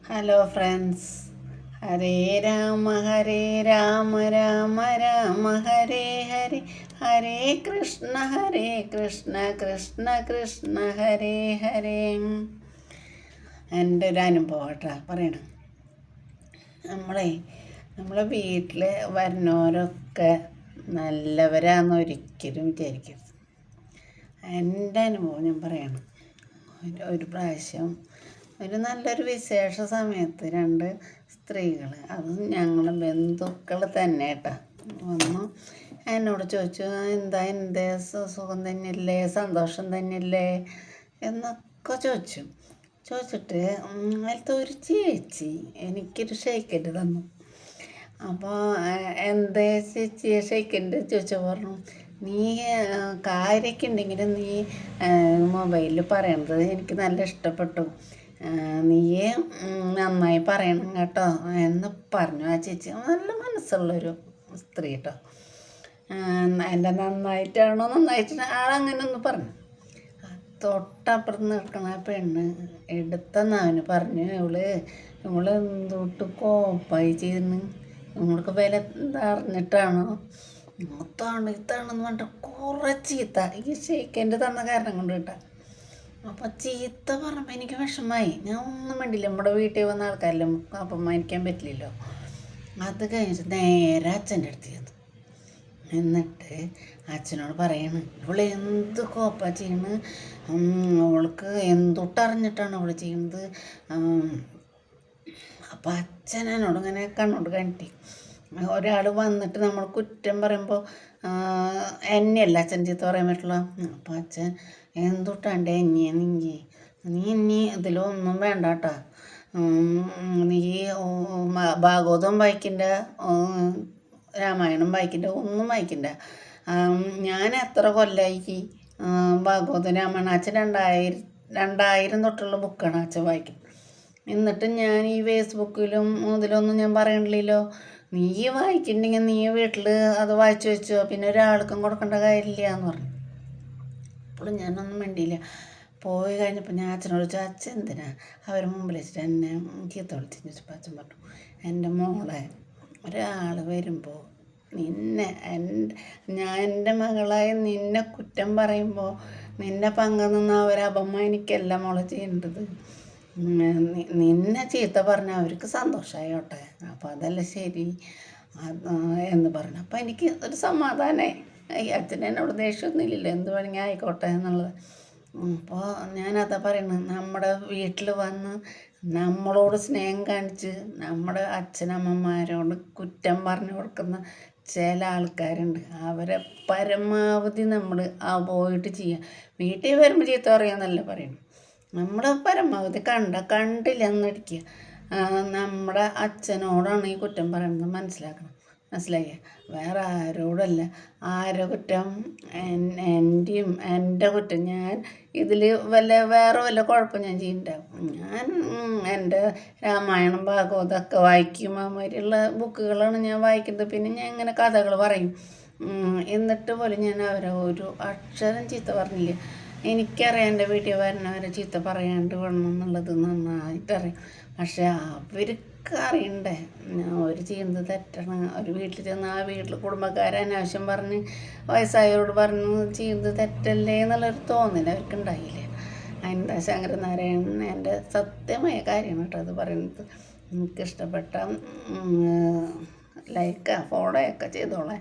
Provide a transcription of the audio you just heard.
Hello friends. Hare Rama Rama Rama Hare Hare, Hare Krishna Krishna Krishna Hare Hare. എൻ്റെ ഒരു അനുഭവം കേട്ടോ പറയണം. നമ്മളെ വീട്ടിൽ വരുന്നവരൊക്കെ നല്ലവരാന്ന് ഒരിക്കലും വിചാരിക്കരുത്. എൻ്റെ അനുഭവം ഞാൻ പറയണം. ഒരു പ്രാവശ്യം ഒരു നല്ലൊരു വിശേഷ സമയത്ത് രണ്ട് സ്ത്രീകൾ, അത് ഞങ്ങളുടെ ബന്ധുക്കൾ തന്നെ കേട്ടോ, വന്നു എന്നോട് ചോദിച്ചു, എന്താ എൻ്റെ സുഖം തന്നെയല്ലേ, സന്തോഷം തന്നെയല്ലേ എന്നൊക്കെ ചോദിച്ചിട്ട് അതിലത്തെ ഒരു ചേച്ചി എനിക്കൊരു ഷെയ്ക്കൻഡ് തന്നു. അപ്പോൾ എന്തേ ചേച്ചി ഷെയ്ക്കൻഡ് ചോദിച്ചാൽ പറഞ്ഞു, നീ കാര്യമൊക്കെ ഉണ്ടെങ്കിൽ നീ മൊബൈലിൽ പറയണത് എനിക്ക് നല്ല ഇഷ്ടപ്പെട്ടു, നീ നന്നായി പറയണം കേട്ടോ എന്ന് പറഞ്ഞു. ആ ചേച്ചി നല്ല മനസ്സുള്ളൊരു സ്ത്രീ കേട്ടോ. എൻ്റെ നന്നായിട്ട് ആളങ്ങനെ ഒന്ന് പറഞ്ഞു. തൊട്ടപ്പുറത്ത് നിൽക്കണ പെണ്ണ് എടുത്തെന്നവന് പറഞ്ഞു, ഇവള് എന്തൊട്ട് കോപ്പായി ചെയ്യുന്നു, ഇവൾക്ക് വില അറിഞ്ഞിട്ടാണോ ഇത്താണെന്ന് പറഞ്ഞിട്ട് കുറേ ചീത്ത ഈ ഷെയ്ക്കൻഡ് തന്ന കാരണം കൊണ്ട് കേട്ടോ. അപ്പോൾ ചീത്ത പറഞ്ഞപ്പോൾ എനിക്ക് വിഷമമായി. ഞാൻ ഒന്നും വേണ്ടില്ല, നമ്മുടെ വീട്ടിൽ വന്ന ആൾക്കാരെല്ലാം അപമാനിക്കാൻ പറ്റില്ലല്ലോ. അത് കഴിഞ്ഞിട്ട് നേരെ അച്ഛൻ്റെ അടുത്ത് ചെന്നു. എന്നിട്ട് അച്ഛനോട് പറയണ്, ഇവള് എന്ത് കോപ്പാ ചെയ്യണ്, അവൾക്ക് എന്തൊട്ടറിഞ്ഞിട്ടാണ് അവൾ ചെയ്യുന്നത്. അപ്പം അച്ഛൻ എന്നോട് ഇങ്ങനെ കണ്ണോട് കാണിട്ടി. ഒരാൾ വന്നിട്ട് നമ്മൾ കുറ്റം പറയുമ്പോൾ എന്നെയല്ല അച്ഛൻ ചീത്ത പറയാൻ പറ്റുള്ളൂ. അപ്പം അച്ഛൻ എന്തൊട്ടാണ്ടേ നീ ഇനി ഇതിലൊന്നും വേണ്ട കേട്ടോ, നീ ഭാഗവതം വായിക്കണ്ട, രാമായണം വായിക്കണ്ട, ഒന്നും വായിക്കണ്ട. ഞാൻ എത്ര കൊല്ലമായി ഭാഗവതം രാമായണം, അച്ഛൻ 2000 തൊട്ടുള്ള ബുക്കാണ് അച്ഛൻ വായിക്കുന്നത്. എന്നിട്ട് ഞാൻ ഈ ഫേസ്ബുക്കിലും ഇതിലൊന്നും ഞാൻ പറയണില്ലല്ലോ. നീ വായിക്കണ്ടെങ്കിൽ നീ വീട്ടിൽ അത് വായിച്ചു വെച്ചോ, പിന്നെ ഒരാൾക്കും കൊടുക്കേണ്ട കാര്യമില്ല എന്ന് പറഞ്ഞു. അപ്പോഴും ഞാനൊന്നും വേണ്ടിയില്ല. പോയി കഴിഞ്ഞപ്പോൾ ഞാൻ അച്ഛനോട് ചോദിച്ചു, അച്ഛൻ എന്തിനാ അവർ മുമ്പിൽ വെച്ചിട്ട് എന്നെ ചീത്ത വിളിച്ചു ചോദിച്ചപ്പോൾ അച്ഛൻ പറഞ്ഞു, എൻ്റെ മോളെ, ഒരാൾ വരുമ്പോൾ എൻ്റെ മകളായ നിന്നെ കുറ്റം പറയുമ്പോൾ നിന്നെ പങ്കുനിന്ന് അവരെ അപമാനിക്കല്ല മോളെ ചെയ്യേണ്ടത്. നിന്നെ ചീത്ത പറഞ്ഞാൽ അവർക്ക് സന്തോഷമായോട്ടെ, അപ്പോൾ അതല്ല ശരി എന്ന് പറഞ്ഞു. അപ്പോൾ എനിക്ക് ഒരു സമാധാനമായി. അച്ഛൻ എന്നോട് ദേഷ്യമൊന്നും ഇല്ലല്ലോ, എന്ത് വേണമെങ്കിൽ ആയിക്കോട്ടെ എന്നുള്ളത്. അപ്പോൾ ഞാനതാ പറയുന്നത്, നമ്മുടെ വീട്ടിൽ വന്ന് നമ്മളോട് സ്നേഹം കാണിച്ച് നമ്മുടെ അച്ഛനമ്മമാരോട് കുറ്റം പറഞ്ഞു കൊടുക്കുന്ന ചില ആൾക്കാരുണ്ട്. അവരെ പരമാവധി നമ്മൾ അവോയ്ഡ് ചെയ്യുക. വീട്ടിൽ വരുമ്പോൾ ചീത്ത പറയാമെന്നല്ല പറയുന്നത്, നമ്മൾ പരമാവധി കണ്ടില്ല എന്നടിക്കുക. നമ്മുടെ അച്ഛനോടാണ് ഈ കുറ്റം പറയുന്നത് മനസ്സിലാക്കിയ വേറെ ആരോടല്ല. ആരുടെ കുറ്റം? എൻ്റെ കുറ്റം. ഞാൻ ഇതിൽ വേറെ വല്ല കുഴപ്പം ഞാൻ ചെയ്യുന്നുണ്ടാവും. ഞാൻ എൻ്റെ രാമായണം ഭാഗവതമൊക്കെ വായിക്കും, അതുമാതിരിയുള്ള ബുക്കുകളാണ് ഞാൻ വായിക്കുന്നത്. പിന്നെ ഞാൻ ഇങ്ങനെ കഥകൾ പറയും. എന്നിട്ട് പോലും ഞാൻ അവരെ ഒരു അക്ഷരം ചീത്ത പറഞ്ഞില്ല. എനിക്കറിയാം എൻ്റെ വീട്ടിൽ വരുന്നവരെ ചീത്ത പറയാണ്ട് വേണം എന്നുള്ളത് നന്നായിട്ടറിയാം. പക്ഷെ അവർക്ക് അറിയണ്ടേ അവർ ചെയ്യുന്നത് തെറ്റാണ്. ഒരു വീട്ടിൽ ചെന്ന് ആ വീട്ടിൽ കുടുംബക്കാരെ അനാവശ്യം പറഞ്ഞ് വയസ്സായവരോട് പറഞ്ഞ് ചെയ്യുന്നത് തെറ്റല്ലേ എന്നുള്ളൊരു തോന്നൽ അവർക്ക് ഉണ്ടായില്ലേ. അതിൻ്റെ ശങ്കരനാരായണൻ എൻ്റെ സത്യമായ കാര്യമാണ് കേട്ടോ അത് പറയുന്നത്. എനിക്കിഷ്ടപ്പെട്ട ലൈക്ക് ഫോളോ ഒക്കെ ചെയ്തോളെ.